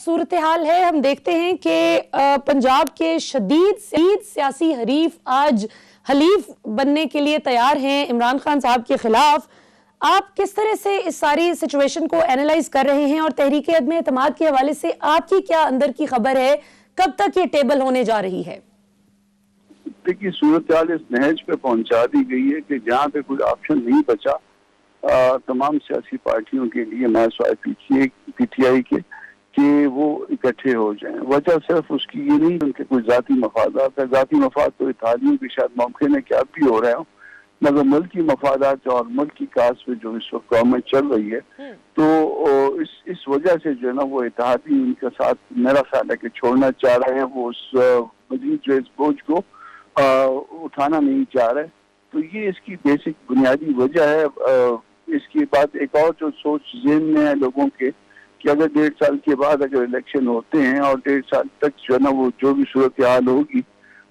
सूरत-ए-हाल है? हम देखते हैं कि पंजाब के शदीद सियासी हरीफ आज हलीफ बनने के लिए तैयार हैं इमरान खान साहब के खिलाफ। आप किस तरह से इस सारी सिचुएशन को एनालाइज कर रहे हैं और तहरीक अदम एतमाद के हवाले से आपकी क्या अंदर की खबर है, कब तक ये टेबल होने जा रही है? देखिए, सूरत-ए-हाल इस नहज पे पहुंचा दी गई है कि जहाँ पे कोई ऑप्शन नहीं बचा तमाम सियासी पार्टियों के लिए महज पीटीआई के कि वो इकट्ठे हो जाएं। वजह सिर्फ उसकी ये नहीं उनके कोई ज़ाती मफादात है। ज़ाती मफाद तो इत्तेहादियों की शायद मुमकिन है कि अब भी हो रहे हो, मगर मुल्की मफादात और मुल्क की काज पे जो इस वक्त गवर्नमेंट चल रही है, तो इस वजह से जो है ना वो इत्तेहादी उनके साथ मेरा ख्याल है कि छोड़ना चाह रहे हैं। वो उस मजीद जो इस बोझ को उठाना नहीं चाह रहे। तो ये इसकी बेसिक बुनियादी वजह है। इसके बाद एक और जो सोच ज़हन में है लोगों के कि अगर 1.5 साल के बाद अगर इलेक्शन होते हैं और 1.5 साल तक जो है ना वो जो भी सूरत हाल होगी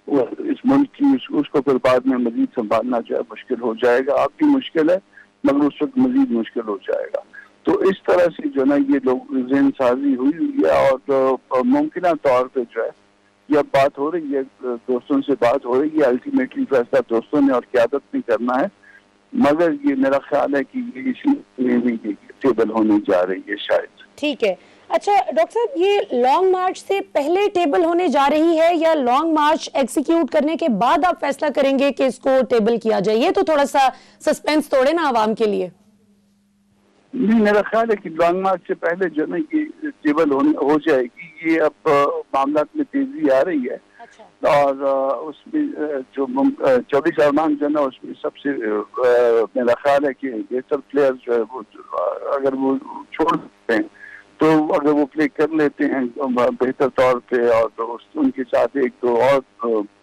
वो इस मुल्क की उसको फिर बाद में मजीद संभालना जो है मुश्किल हो जाएगा। आप भी मुश्किल है मगर उस वक्त मजीद मुश्किल हो जाएगा। तो इस तरह से जो है ना ये लोग ज़हन साजी हुई है और मुमकिन तौर पर जो है ये अब बात हो रही है, दोस्तों से बात हो रही है। अल्टीमेटली फैसला दोस्तों ने और क़यादत ने करना है, मगर ये मेरा ख्याल है कि ये इसी में टेबल होने जा रही है शायद। ठीक है। अच्छा डॉक्टर साहब, ये लॉन्ग मार्च से पहले टेबल होने जा रही है या लॉन्ग मार्च एग्जीक्यूट करने के बाद आप फैसला करेंगे कि इसको टेबल किया जाए? ये तो थोड़ा सा सस्पेंस तोड़े ना आवाम के लिए। नहीं, मेरा ख्याल है कि लॉन्ग मार्च से पहले जो है ये टेबल हो जाएगी। ये अब मामला में तेजी आ रही है। अच्छा। और उसमें जो 24 अरमान जो है ना उसमें सबसे मेरा ख्याल है कि बेहतर प्लेयर जो है वो अगर वो छोड़ सकते हैं तो अगर वो प्ले कर लेते हैं बेहतर तौर पे और उनके साथ एक दो और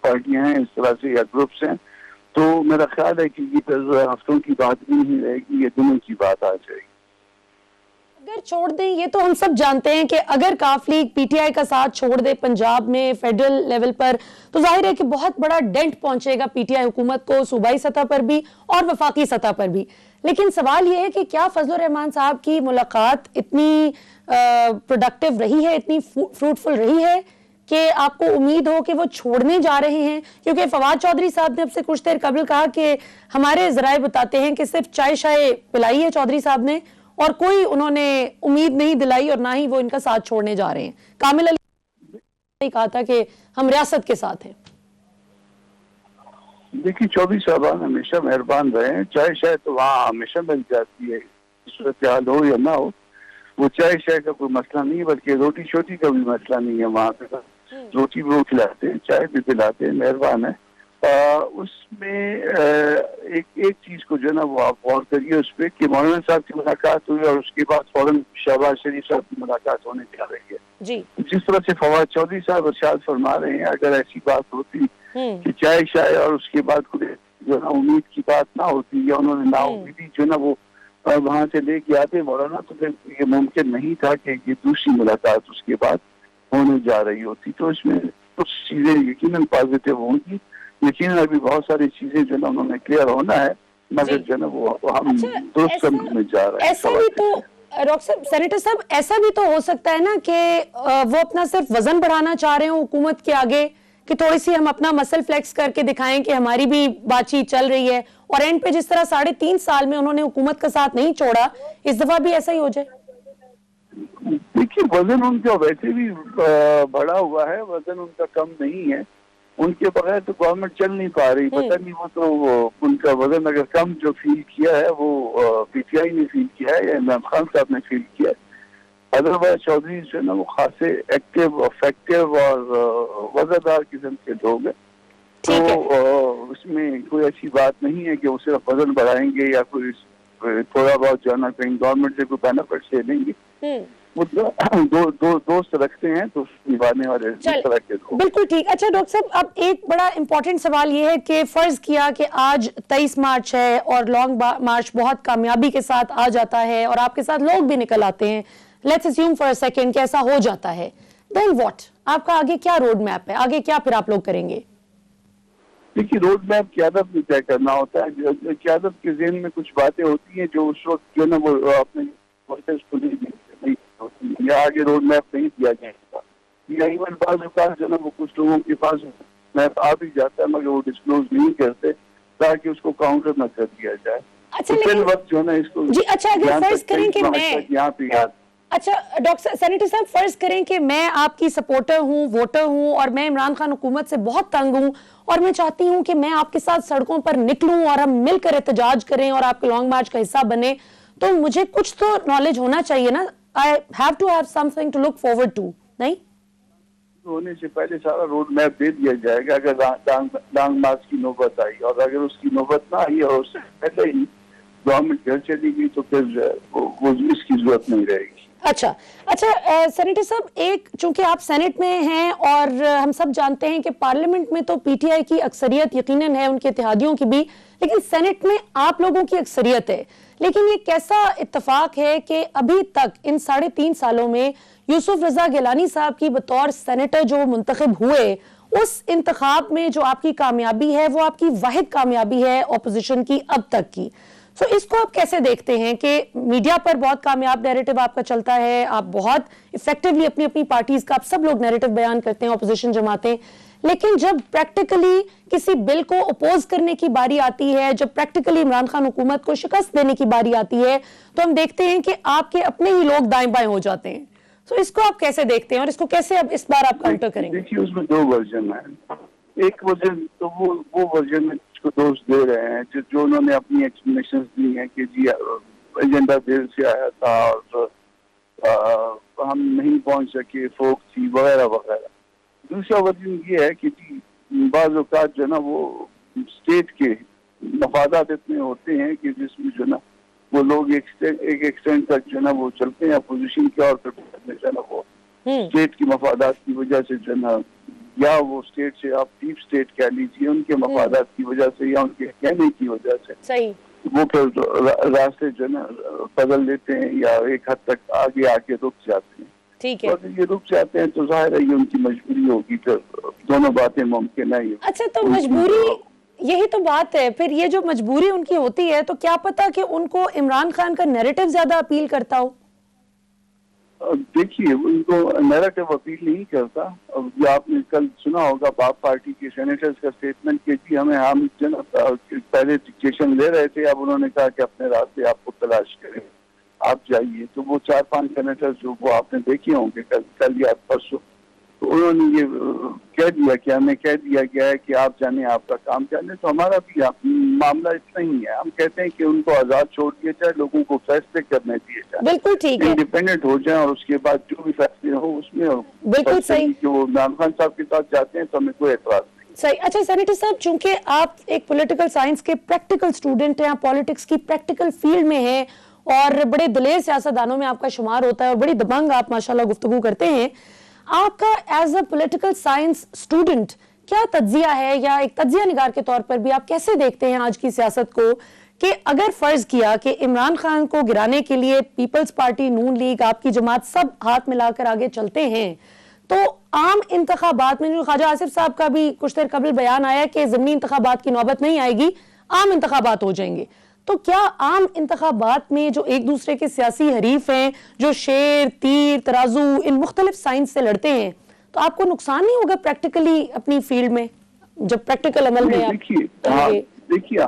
पार्टियां हैं इस तरह से या ग्रुप्स हैं, तो मेरा ख्याल है कि ये हफ्तों की बात नहीं रहेगी, ये दिनों की बात आ जाएगी। अगर छोड़ दें, ये तो हम सब जानते हैं कि अगर काफ लीग पीटीआई का साथ छोड़ दे पंजाब में फेडरल लेवल पर तो जाहिर है कि बहुत बड़ा डेंट पहुंचेगा पीटीआई हुकूमत को, सूबाई सतह पर भी और वफाकी सतह पर भी। लेकिन सवाल ये है कि क्या फजलुर रहमान साहब की मुलाकात इतनी प्रोडक्टिव रही है, इतनी फ्रूटफुल रही है कि आपको उम्मीद हो कि वो छोड़ने जा रहे हैं? क्योंकि फवाद चौधरी साहब ने अब से कुछ देर कबल कहा कि हमारे जराए बताते हैं कि सिर्फ चाय शाय पिलाई है चौधरी साहब ने और कोई उन्होंने उम्मीद नहीं दिलाई और ना ही वो इनका साथ छोड़ने जा रहे हैं। कामिल अली ने कहा था कि हम रियासत के साथ हैं। देखिए, चौधरी साहब हमेशा मेहरबान रहे हैं। चाय शाय तो वहाँ हमेशा मिल जाती है, सूरत हाल हो या ना हो। वो चाय शाय का कोई मसला नहीं है, बल्कि रोटी शोटी का भी मसला नहीं है। वहाँ पे रोटी भी वो खिलाते हैं, चाय भी पिलाते हैं, मेहरबान है। उसमें एक चीज को जो है ना वो आप गौर करिए उस पर कि मौलाना साहब की मुलाकात हुई और उसके बाद फौरन शहबाज शरीफ साहब की मुलाकात होने जा रही है जी। जिस तरह से फवाद चौधरी साहब इरशाद फरमा रहे हैं, अगर ऐसी बात होती कि चाय शाय और उसके बाद कोई जो ना उम्मीद की बात ना होती या उन्होंने ना उम्मीदी जो ना वो वहां से लेके आते मौलाना, तो फिर ये मुमकिन नहीं था कि ये दूसरी मुलाकात उसके बाद होने जा रही होती। तो इसमें कुछ चीजें यकीनन पॉजिटिव होंगी, लेकिन अभी बहुत सारी चीजें जो ना उन्होंने क्लियर होना है, मगर जो ना वो हम दुरुस्त समझ में जा रहे हैं। ऐसा भी तो डॉक्टर साहब, सेनेटर साहब, ऐसा भी तो हो सकता है ना कि वो अपना सिर्फ वजन बढ़ाना चाह रहे हो हुकूमत के आगे कि थोड़ी सी हम अपना मसल फ्लेक्स करके दिखाएं कि हमारी भी बातचीत चल रही है, और एंड पे जिस तरह 3.5 साल में उन्होंने हुकूमत का साथ नहीं छोड़ा, इस दफा भी ऐसा ही हो जाए? देखिए, वजन उनका वैसे भी बढ़ा हुआ है, वजन उनका कम नहीं है। उनके बगैर तो गवर्नमेंट चल नहीं पा रही। पता नहीं वो तो उनका वजन अगर कम जो फील किया है वो पीटीआई ने फील किया है या इमरान खान साहब ने फील किया है। अदरवाइज चौधरी जो है ना वो खासे एक्टिव, इफेक्टिव और वजनदार किस्म के लोग हैं। तो उसमें कोई अच्छी बात नहीं है कि वो सिर्फ वजन बढ़ाएंगे या कोई थोड़ा बहुत जो है ना कहीं गवर्नमेंट से कोई बेनिफिट से लेंगे। वो दोस्त रखते हैं, तो निभाने वाले तरह के लोग। बिल्कुल ठीक। अच्छा डॉक्टर साहब, अब एक बड़ा इंपॉर्टेंट सवाल ये है कि फर्ज किया कि आज 23 मार्च है और लॉन्ग मार्च बहुत कामयाबी के साथ आ जाता है और आपके साथ लोग भी निकल आते हैं, let's assume for a second कि ऐसा हो जाता है, देन व्हाट? आपका आगे क्या रोड मैप है? आगे क्या फिर आप लोग करेंगे? देखिए, रोड मैप क़यादत में तय करना होता है। क़यादत के ज़हन में कुछ बातें होती हैं जो उस वक्त जो ना वो अपने होती है या आगे रोड मैप नहीं दिया जाएगा या इवन बाज़ औक़ात जो ना वो कुछ लोगों के पास मैप आ भी जाता है मगर वो डिस्क्लोज नहीं करते ताकि उसको काउंटर न कर दिया जाए। अच्छा, तो फिर लेकिन वक्त जो है ना इसको जी, अच्छा, अगर ध्यान फर्ज रखते करें हैं कि तो आज मैं तक यहाँ पे याद अच्छा डॉक्टर सेनेटर साहब, फर्ज करें कि मैं आपकी सपोर्टर हूं, वोटर हूं और मैं इमरान खान हुकूमत से बहुत तंग हूं और मैं चाहती हूं कि मैं आपके साथ सड़कों पर निकलूं और हम मिलकर एहतजाज करें और आपके लॉन्ग मार्च का हिस्सा बने, तो मुझे कुछ तो नॉलेज होना चाहिए ना। I have to have something to look forward to, नहीं? होने से पहले सारा रोड मैप दे दिया जाएगा अगर लॉन्ग मार्च की नौबत आई और अगर उसकी नौबत ना आई और उससे पहले ही गवर्नमेंट घर चली गई तो फिर वो इसकी जरूरत नहीं रहेगी। अच्छा अच्छा, सेनेटर साहब, एक चूंकि आप सेनेट में हैं और हम सब जानते हैं कि पार्लियामेंट में तो पीटीआई की अक्सरियत यकीनन है, उनके इत्तेहादियों की भी, लेकिन सेनेट में आप लोगों की अक्सरियत है। लेकिन ये कैसा इत्तेफाक है कि अभी तक इन 3.5 सालों में यूसुफ रजा गिलानी साहब की बतौर सेनेटर जो मुंतखब हुए, उस इंतखाब में जो आपकी कामयाबी है वो आपकी वाहिद कामयाबी है ऑपोजिशन की अब तक की। तो इसको आप कैसे देखते हैं कि मीडिया पर बहुत कामयाब नैरेटिव आपका चलता है, आप बहुत इफेक्टिवली अपनी अपनी पार्टीज का आप सब लोग नैरेटिव बयान करते हैं, ऑपोजिशन जमातें, लेकिन जब प्रैक्टिकली किसी बिल को अपोज करने की बारी आती है, जब प्रैक्टिकली इमरान खान हुकूमत को शिकस्त देने की बारी आती है, तो हम देखते हैं कि आपके अपने ही लोग दाएं बाएं हो जाते हैं। तो इसको आप कैसे देखते हैं और इसको कैसे अब इस बार आप काउंटर करेंगे? देखिए उसमें 2 वर्जन है। एक वर्जन तो वो वर्जन में इसको दोष दे रहे हैं जो उन्होंने अपनी एक्सप्लेनेशन दी हैं कि जी एजेंडा देर से आया था और हम नहीं पहुंच सके, फोक थी वगैरह वगैरह। दूसरा वर्जन ये है कि जी बाज़ औक़ात जो ना वो स्टेट के मफादात इतने होते हैं कि जिसमें जो ना वो लोग एक एक्सटेंट तक जो ना वो चलते हैं अपोजिशन के और फिर जो ना वो स्टेट की मफादात की वजह से जो ना या वो स्टेट से आप डीप स्टेट कह लीजिए उनके मफादात की वजह से या उनके कहने की वजह से सही वो फिर रास्ते जो ना बदल लेते हैं या एक हद तक आगे आके रुक जाते हैं। ठीक है। और ये रुक जाते हैं तो जाहिर है ये उनकी मजबूरी होगी, फिर दोनों बातें मुमकिन है। अच्छा, तो मजबूरी, यही तो बात है, फिर ये जो मजबूरी उनकी होती है तो क्या पता कि उनको इमरान खान का नैरेटिव ज्यादा अपील करता हो। देखिए उनको नैरेटिव अपील नहीं करता। अब आपने कल सुना होगा बाप पार्टी के सेनेटर्स का स्टेटमेंट कि जी हम पहले डिक्टेशन ले रहे थे, अब उन्होंने कहा कि अपने रास्ते आपको तलाश करें, आप जाइए। तो वो 4-5 सेनेटर्स जो वो आपने देखे होंगे कल या परसों, तो उन्होंने ये कह दिया कि हमें कह दिया गया है कि आप जाने, आपका काम जाने। तो हमारा भी मामला इतना ही है, हम कहते हैं कि उनको आजाद छोड़ दिया जाए, लोगों को फैसले करने दिए जाए, बिल्कुल ठीक है, इंडिपेंडेंट हो जाए और उसके बाद जो भी फैसले हो उसमें बिल्कुल सही कि वो इमरान खान साहब के साथ जाते हैं तो हमें कोई एतराज नहीं। सही। अच्छा सेनेटर साहब, चूंकि आप एक पॉलिटिकल साइंस के प्रैक्टिकल स्टूडेंट हैं, आप पॉलिटिक्स की प्रैक्टिकल फील्ड में हैं और बड़े दिलेर सियासतदानों में आपका शुमार होता है और बड़ी दबंग आप माशाल्लाह गुफ्तगू करते हैं, आपका as a political science student क्या तज्जिया है, या एक तज्जिया निगार के तौर पर भी आप कैसे देखते हैं आज की सियासत को, कि अगर फर्ज किया कि इमरान खान को गिराने के लिए पीपल्स पार्टी, नून लीग, आपकी जमात सब हाथ मिलाकर आगे चलते हैं, तो आम इंतखाबात में, जो ख्वाजा आसिफ साहब का भी कुछ देर कबल बयान आया कि ज़िमनी इंतखाबात की नौबत नहीं आएगी, आम इंतखाबात हो जाएंगे, तो क्या आम इंतखाबात में जो एक दूसरे के सियासी हरीफ हैं, जो शेर, तीर, तराजू इन मुख्तलिफ साइंस से लड़ते हैं, तो आपको नुकसान नहीं होगा प्रैक्टिकली अपनी फील्ड में जब प्रैक्टिकल अमल में आप? देखिए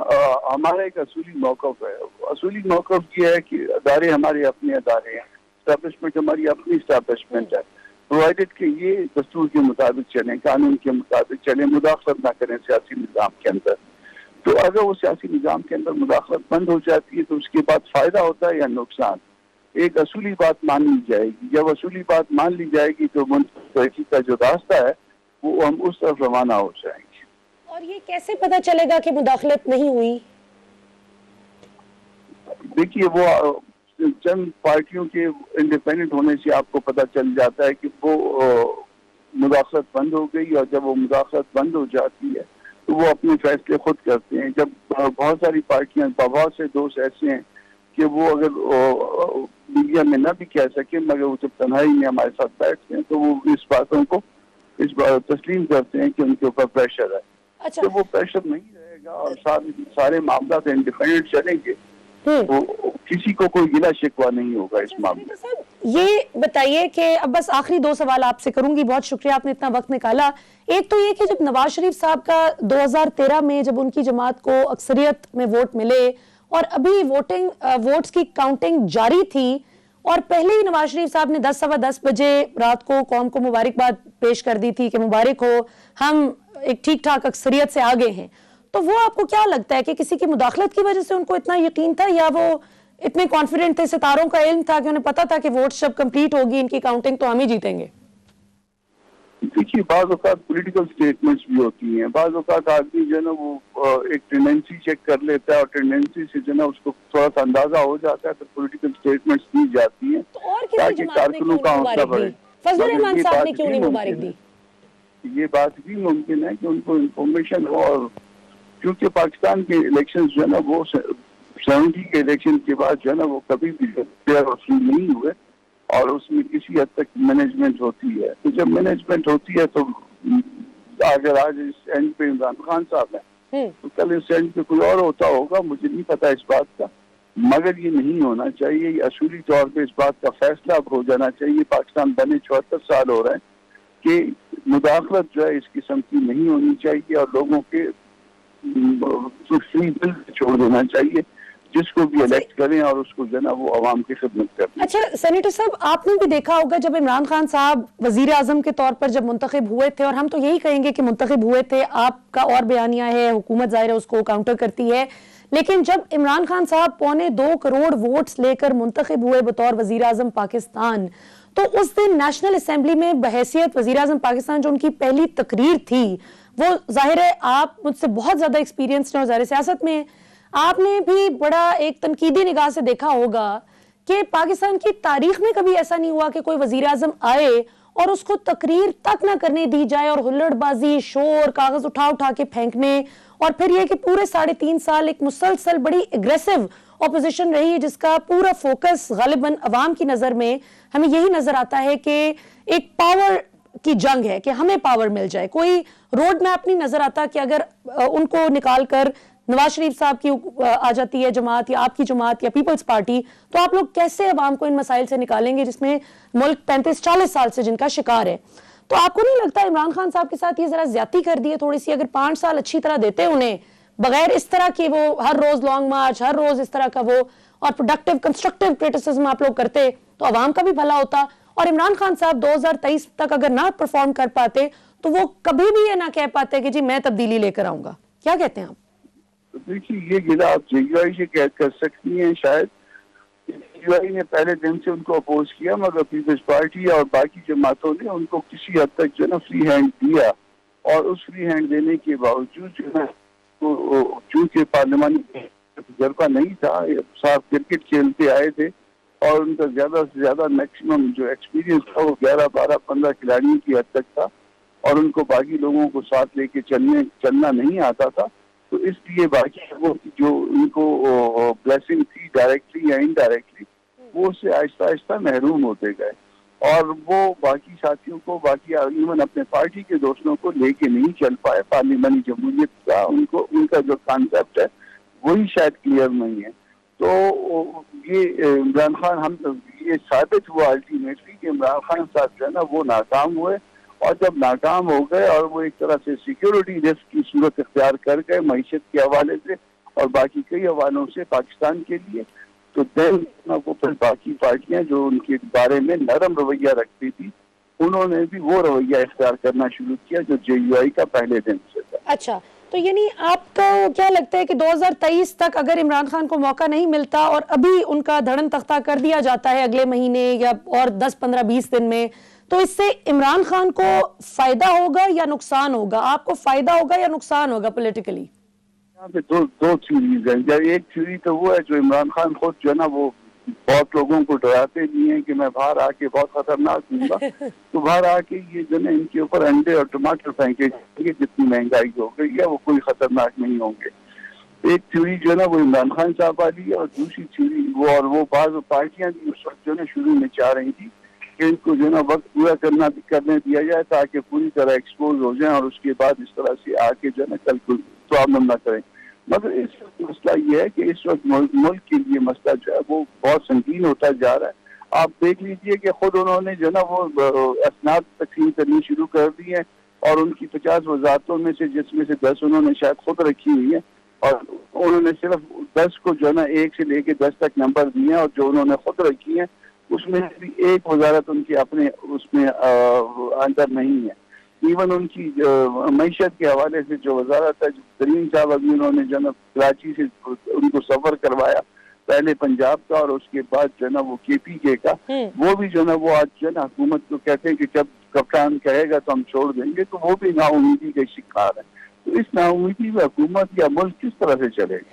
हमारा एक असूली मौक़िफ़ है। असूली मौक़िफ़ ये है कि अदारे हमारे अपने अदारे हैं, एस्टैब्लिशमेंट हमारी अपनी एस्टैब्लिशमेंट है, प्रोवाइडेड कि ये दस्तूर के मुताबिक चलें, कानून के मुताबिक चलें, मुदाखलत ना करें सियासी निज़ाम के अंदर। तो अगर वो सियासी निज़ाम के अंदर मुदाखलत बंद हो जाती है तो उसके बाद फ़ायदा होता है या नुकसान, एक असूली बात मान ली जाएगी। जब असूली बात मान ली जाएगी तो तरक्की का जो रास्ता है वो हम उस तरफ रवाना हो जाएंगे। और ये कैसे पता चलेगा कि मुदाखलत नहीं हुई? देखिए वो चंद पार्टियों के इंडिपेंडेंट होने से आपको पता चल जाता है कि वो मुदाखलत बंद हो गई, और जब वो मुदाखलत बंद हो जाती है तो वो अपने फैसले खुद करते हैं। जब बहुत सारी पार्टियां, बहुत से दोस्त ऐसे हैं कि वो अगर मीडिया में ना भी कह सके मगर वो जब तन्हाई में हमारे साथ बैठते हैं तो वो इस बातों को इस बार तस्लीम करते हैं कि उनके ऊपर प्रेशर है। अच्छा। तो वो प्रेशर नहीं रहेगा और सारे मामला इंडिपेंडेंट चलेंगे तो किसी को कोई गिला शिकवा नहीं होगा इस मामले में। साहब, ये बताइए कि अब बस आखिरी 2 सवाल आपसे करूंगी, बहुत शुक्रिया आपने इतना वक्त निकाला। एक तो ये कि जब नवाज शरीफ साहब का 2013 में जब उनकी जमात को अक्सरियत में वोट मिले और अभी वोट्स की काउंटिंग जारी थी और पहले ही नवाज शरीफ साहब ने 10-10:15 बजे रात को कौम को मुबारकबाद पेश कर दी थी कि मुबारक हो, हम एक ठीक ठाक अक्सरियत से आगे हैं, तो वो आपको क्या लगता है कि किसी की मुदाखलत की वजह से उनको इतना यकीन था या वो इतने कॉन्फिडेंट थे, सितारों का इल्म था कि उन्हें पता था कि वोट जब कंप्लीट होगी इनकी काउंटिंग तो हम ही जीतेंगे? देखिए, बाज़ औक़ात पॉलिटिकल स्टेटमेंट्स भी होती हैं, बाज़ औक़ात आदमी जो है ना वो एक टेंडेंसी चेक कर लेता है और टेंडेंसी से जो है ना उसको थोड़ा सा अंदाजा हो जाता है, तो पॉलिटिकल स्टेटमेंट्स दी जाती हैं तो और किसी जमात ने क्यों मुबारक दी? फजलुर रहमान साहब ने क्यों नहीं मुबारक दी? ये बात भी मुमकिन है कि उनको इंफॉर्मेशन हो, और क्योंकि पाकिस्तान के इलेक्शन जो है ना वो 70 के इलेक्शन के बाद जो है ना वो कभी भी फेयर और फ्री नहीं हुए और उसमें किसी हद तक मैनेजमेंट होती है। तो जब मैनेजमेंट होती है तो अगर आज इस एंड पे इमरान खान साहब हैं तो कल इस एंड पे कोई और होता होगा, मुझे नहीं पता इस बात का, मगर ये नहीं होना चाहिए। ये असूली तौर पे इस बात का फैसला अब हो जाना चाहिए, पाकिस्तान बने 74 साल हो रहे हैं, कि मुदाखलत जो है इस किस्म की नहीं होनी चाहिए और लोगों के फ्री दिल छोड़ देना चाहिए, जिसको भी इलेक्ट करें और उसको जो है ना वो अवाम की खिदमत करें। अच्छा सेनेटर साहब, आपने भी देखा होगा जब इमरान खान साहब वजीर आजम के तौर पर जब मुंतखब हुए थे, और हम तो यही कहेंगे कि मुंतखब हुए थे, आपका और बयानिया है, हुकूमत ज़ाहिर है उसको काउंटर करती है, लेकिन जब इमरान खान साहब 2.25 करोड़ वोट्स लेकर मुंतखब हुए बतौर वजीर आजम पाकिस्तान, तो उस दिन नेशनल असेंबली में बहैसियत वजीर आजम पाकिस्तान जो उनकी पहली तकरीर थी, वो ज़ाहिर है आप मुझसे बहुत ज़्यादा एक्सपीरियंस है और ज़ाहिर सियासत में आपने भी बड़ा एक तनकीदी निगाह से देखा होगा कि पाकिस्तान की तारीख में कभी ऐसा नहीं हुआ कि कोई वजीर आजम आए और उसको तकरीर तक ना करने दी जाए और हुल्लड़बाजी, शोर, कागज उठा उठा के फेंकने, और फिर ये कि पूरे 3.5 साल एक मुसलसल बड़ी एग्रेसिव ऑपोजिशन रही है जिसका पूरा फोकस गालिबन अवाम की नजर में हमें यही नजर आता है कि एक पावर की जंग है कि हमें पावर मिल जाए। कोई रोड मैप नहीं नजर आता कि अगर उनको निकाल कर नवाज शरीफ साहब की आ जाती है जमात या आपकी जमात या पीपल्स पार्टी, तो आप लोग कैसे अवाम को इन मसाइल से निकालेंगे जिसमें मुल्क 35-40 साल से जिनका शिकार है? तो आपको नहीं लगता इमरान खान साहब के साथ ये जरा ज्यादती कर दी है थोड़ी सी? अगर 5 साल अच्छी तरह देते उन्हें, बगैर इस तरह की वो हर रोज लॉन्ग मार्च, हर रोज इस तरह का वो और प्रोडक्टिव कंस्ट्रक्टिव क्रिटिसिज्म आप लोग करते तो अवाम का भी भला होता, और इमरान खान साहब 2023 तक अगर ना परफॉर्म कर पाते तो वो कभी भी ये ना कह पाते कि जी मैं तब्दीली लेकर आऊंगा। क्या कहते हैं आप? देखिए, ये गिला आप जेयूआई से कैद कर सकती हैं, शायद जेयूआई ने पहले दिन से उनको अपोज किया, मगर पीपल्स पार्टी और बाकी जमातों ने उनको किसी हद तक जो है ना फ्री हैंड दिया, और उस फ्री हैंड देने के बावजूद जो है चूंकि पार्लियामानी तजर्बा नहीं था, साहब क्रिकेट खेलते आए थे और उनका ज्यादा से ज्यादा मैक्सिमम जो एक्सपीरियंस था वो 11, 12, 15 खिलाड़ियों की हद तक था, और उनको बाकी लोगों को साथ लेके चलना नहीं आता था, तो इसलिए बाकी लोगों की जो उनको ब्लेसिंग थी डायरेक्टली या इनडायरेक्टली, वो उससे आहिस्ता आहिस्ता महरूम होते गए, और वो बाकी साथियों को, बाकी इवन अपने पार्टी के दोस्तों को लेके नहीं चल पाए। पार्लियामानी जमहूरियत का उनका जो कॉन्सेप्ट है वही शायद क्लियर नहीं है। तो ये इमरान खान, हम ये साबित हुआ अल्टीमेटली कि इमरान खान साहब जो है ना वो नाकाम हुए, और जब नाकाम हो गए और वो एक तरह से सिक्योरिटी रिस्क की सूरत इख्तियार कर गए मईशत के हवाले से और बाकी कई हवालों से पाकिस्तान के लिए, तो देन वो फिर बाकी पार्टियां जो उनके बारे में नरम रवैया रखती थी, उन्होंने भी वो रवैया इख्तियार करना शुरू किया जो जेयूआई का पहले दिन से था। अच्छा, तो यानी आपको क्या लगता है कि 2023 तक अगर इमरान खान को मौका नहीं मिलता और अभी उनका धड़न तख्ता कर दिया जाता है अगले महीने या और 10, 15, 20 दिन में, तो इससे इमरान खान को फायदा होगा या नुकसान होगा? आपको फायदा होगा या नुकसान होगा पॉलिटिकली? यहाँ पे दो थ्योरीज हैं। एक थ्योरी तो वो है जो इमरान खान खुद जो है ना वो बहुत लोगों को डराते भी हैं कि मैं बाहर आके बहुत खतरनाक दूंगा, तो बाहर आके ये जो है इनके ऊपर अंडे और टमाटर फेंके जाएंगे, जितनी महंगाई हो गई है वो कोई खतरनाक नहीं होंगे। एक थ्योरी जो है ना वो इमरान खान साहब वाली है, और दूसरी थ्योरी वो बाज़ पार्टियां भी उस वक्त जो है शुरू में चाह रही थी कि इनको जो है ना वक्त पूरा करने दिया जाए ताकि पूरी तरह एक्सपोज हो जाए और उसके बाद इस तरह से आके जो है ना कल कोई प्रॉब्लम ना करें। مگر اس وقت مسئلہ یہ ہے کہ اس وقت ملک کے لیے مسئلہ جو ہے وہ بہت سنگین ہوتا جا رہا ہے. آپ دیکھ لیجئے کہ خود انہوں نے جو نا وہ اسناد تقسیم کرنی شروع کر دی ہیں, اور ان کی 50 وزارتوں میں سے جس میں سے 10 انہوں نے شاید خود رکھی ہوئی ہیں, اور انہوں نے صرف 10 کو جو نا 1 سے لے کے 10 تک نمبر دیے ہیں, اور جو انہوں نے خود رکھی ہیں اس میں بھی ایک وزارت ان کی اپنے اس میں اندر نہیں ہے. ایون ان کی معیشت کے حوالے سے جو وزارت ہے, ترین صاحب ابھی انہوں نے جو نا کراچی سے ان کو سفر کروایا, پہلے پنجاب کا اور اس کے بعد جو ہے نا وہ KPK کا, وہ بھی جو ہے نا وہ آج جو ہے نا حکومت کو کہتے ہیں کہ جب کپتان کہے گا تو ہم چھوڑ دیں گے, تو وہ بھی نا امیدی کے شکار ہے. تو اس نا امیدی میں حکومت یا ملک کس طرح سے چلے گا؟